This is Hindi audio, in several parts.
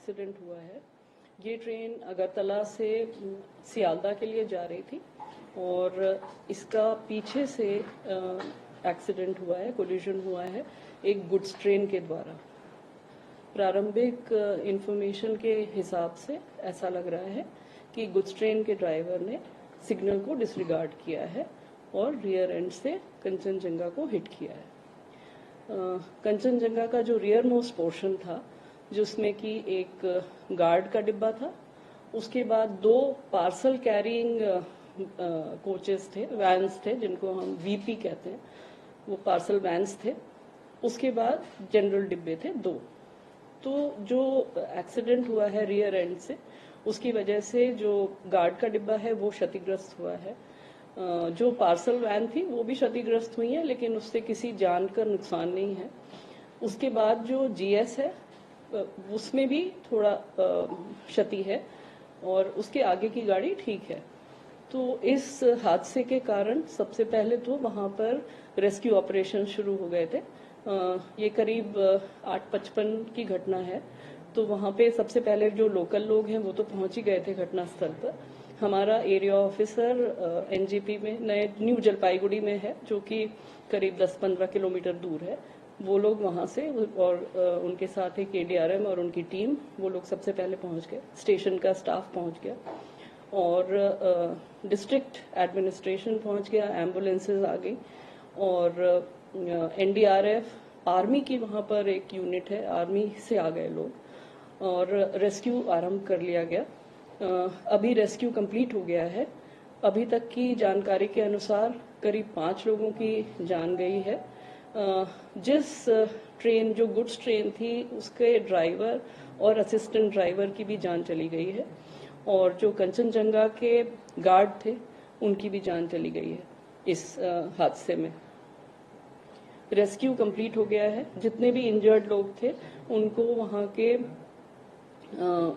एक्सीडेंट हुआ है। ये ट्रेन अगरतला से सियालदा के लिए जा रही थी और इसका पीछे से एक्सीडेंट हुआ है, कोलिजन हुआ है एक गुड्स ट्रेन के द्वारा। प्रारंभिक इंफॉर्मेशन के हिसाब से ऐसा लग रहा है कि गुड्स ट्रेन के ड्राइवर ने सिग्नल को डिसरिगार्ड किया है और रियर एंड से कंचनजंगा को हिट किया है। कंचनजंगा का जो रियर मोस्ट पोर्शन था, जिसमें कि एक गार्ड का डिब्बा था, उसके बाद 2 पार्सल कैरिंग कोचेस थे, वैन्स थे, जिनको हम वीपी कहते हैं, वो पार्सल वैन्स थे। उसके बाद जनरल डिब्बे थे 2। तो जो एक्सीडेंट हुआ है रियर एंड से, उसकी वजह से जो गार्ड का डिब्बा है वो क्षतिग्रस्त हुआ है। जो पार्सल वैन थी वो भी क्षतिग्रस्त हुई है, लेकिन उससे किसी जान का नुकसान नहीं है। उसके बाद जो जीएस है उसमें भी थोड़ा क्षति है और उसके आगे की गाड़ी ठीक है। तो इस हादसे के कारण सबसे पहले तो वहां पर रेस्क्यू ऑपरेशन शुरू हो गए थे। ये करीब 8:55 की घटना है। तो वहां पे सबसे पहले जो लोकल लोग हैं वो तो पहुंच ही गए थे घटनास्थल पर। हमारा एरिया ऑफिसर एनजीपी में न्यू जलपाईगुड़ी में है, जो कि करीब 10-15 किलोमीटर दूर है। वो लोग वहां से और उनके साथ एक एडीआरएम और उनकी टीम, वो लोग सबसे पहले पहुंच गए। स्टेशन का स्टाफ पहुंच गया और डिस्ट्रिक्ट एडमिनिस्ट्रेशन पहुंच गया, एम्बुलेंसेज आ गई और एनडीआरएफ, आर्मी की वहां पर एक यूनिट है, आर्मी से आ गए लोग और रेस्क्यू आरंभ कर लिया गया। अभी रेस्क्यू कंप्लीट हो गया है। अभी तक की जानकारी के अनुसार करीब 5 लोगों की जान गई है। जिस ट्रेन, जो गुड्स ट्रेन थी, उसके ड्राइवर और असिस्टेंट ड्राइवर की भी जान चली गई है और जो कंचनजंगा के गार्ड थे उनकी भी जान चली गई है इस हादसे में। रेस्क्यू कंप्लीट हो गया है। जितने भी इंजर्ड लोग थे उनको वहां के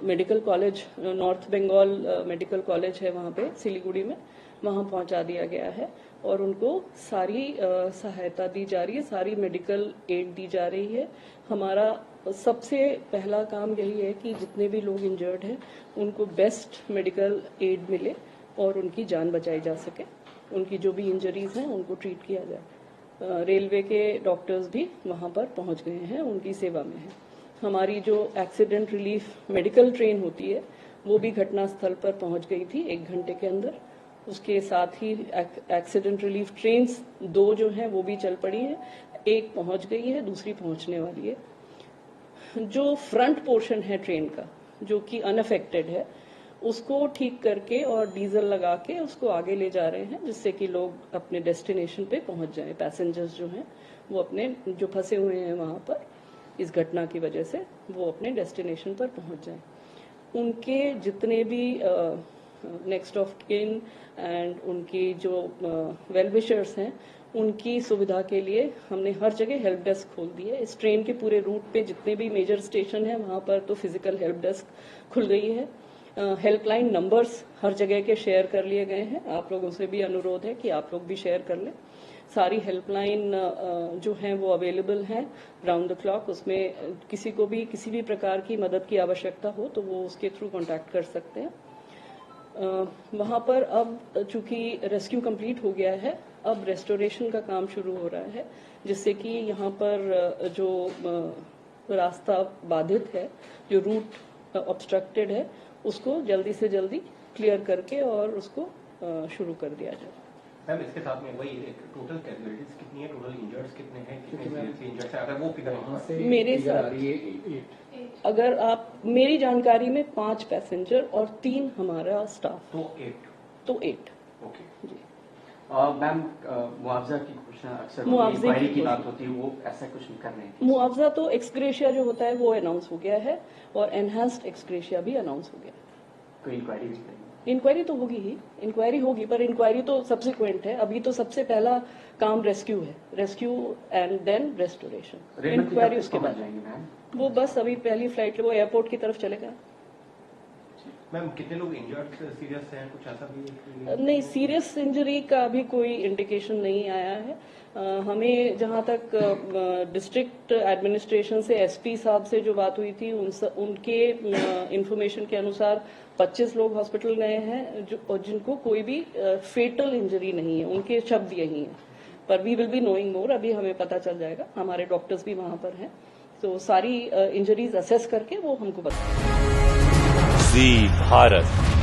medical college, north Bengal medical college है वहां पे सिलीगुड़ी में, वहां पहुंचा दिया गया है और उनको सारी सहायता दी जा रही है, सारी मेडिकल एड दी जा रही है। हमारा सबसे पहला काम यही है कि जितने भी लोग इंजर्ड हैं उनको बेस्ट मेडिकल एड मिले और उनकी जान बचाई जा सके। उनकी जो भी इंजरीज हैं उनको ट्रीट किया जाए। रेलवे के डॉक्टर्स भी वहां पर पहुंच गए हैं, उनकी सेवा में है। हमारी जो एक्सीडेंट रिलीफ मेडिकल ट्रेन होती है वो भी घटनास्थल पर पहुंच गई थी 1 घंटे के अंदर। उसके साथ ही एक्सीडेंट रिलीफ ट्रेन्स 2 जो हैं वो भी चल पड़ी हैं। एक पहुंच गई है, दूसरी पहुंचने वाली है। जो फ्रंट पोर्शन है ट्रेन का, जो कि अनअफेक्टेड है, उसको ठीक करके और डीजल लगा के उसको आगे ले जा रहे हैं, जिससे कि लोग अपने डेस्टिनेशन पे पहुंच जाएं। पैसेंजर्स जो हैं वो अपने, जो फंसे हुए हैं वहां पर इस घटना की वजह से, वो अपने डेस्टिनेशन पर पहुंच जाएं। उनके जितने भी नेक्स्ट ऑफ किन एंड उनकी जो वेल विशर्स हैं, उनकी सुविधा के लिए हमने हर जगह हेल्प डेस्क खोल दी है। इस ट्रेन के पूरे रूट पे जितने भी मेजर स्टेशन हैं वहां पर तो फिजिकल हेल्प डेस्क खुल गई है। हेल्पलाइन नंबर्स हर जगह के शेयर कर लिए गए हैं। आप लोगों से भी अनुरोध है कि आप लोग भी शेयर कर लें। सारी हेल्पलाइन जो हैं वो अवेलेबल हैं राउंड द क्लॉक। उसमें किसी को भी किसी भी प्रकार की मदद की आवश्यकता हो तो वो उसके थ्रू कांटेक्ट कर सकते हैं। वहां पर अब चूंकि रेस्क्यू कंप्लीट हो गया है, अब रेस्टोरेशन का काम शुरू हो रहा है, जिससे कि यहाँ पर जो रास्ता बाधित है, जो रूट ऑब्स्ट्रक्टेड है, उसको जल्दी से जल्दी क्लियर करके और उसको शुरू कर दिया जाए। मैम, इसके साथ में वही टोटल कैजुअलिटीज कितनी है, टोटल इंजर्ड्स कितने हैं, कितने इंजर्ड्स हैं, अगर वो फिगर मेरे साथ अगर आप, मेरी जानकारी में 5 पैसेंजर और 3 हमारा स्टाफ, तो 8। ओके जी। मैम, मुआवजा की क्वेश्चन अक्सर मुआवजे की बात होती है, वो ऐसा कुछ नहीं कर रहे हैं। मुआवजा तो एक्सग्रेशिया जो होता है वो अनाउंस हो गया है और एनहांस्ड एक्सग्रेशिया भी अनाउंस हो गया है। कोई इंक्वायरी भी इंक्वायरी तो होगी ही, इंक्वायरी होगी, पर इंक्वायरी तो सब्सिक्वेंट है। अभी तो सबसे पहला काम रेस्क्यू है, rescue and then restoration. Inquiry उसके बाद जाएंगे मैम। वो बस अभी पहली फ्लाइट वो एयरपोर्ट की तरफ चलेगा। मैम कितने लोग इंजर्ड सीरियस हैं, कुछ ऐसा भी? नहीं, सीरियस इंजरी का अभी कोई इंडिकेशन नहीं आया है। हमें जहां तक डिस्ट्रिक्ट एडमिनिस्ट्रेशन से एसपी साहब से जो बात हुई थी उनके इंफॉर्मेशन के अनुसार 25 लोग हॉस्पिटल गए हैं और जिनको कोई भी फेटल इंजरी नहीं है, उनके शब्द यही हैं। पर we will be knowing more, अभी हमें पता चल जाएगा, हमारे डॉक्टर्स भी वहां पर हैं, तो सारी इंजरीज असेस करके वो हमको बताएंगे। जी भारत।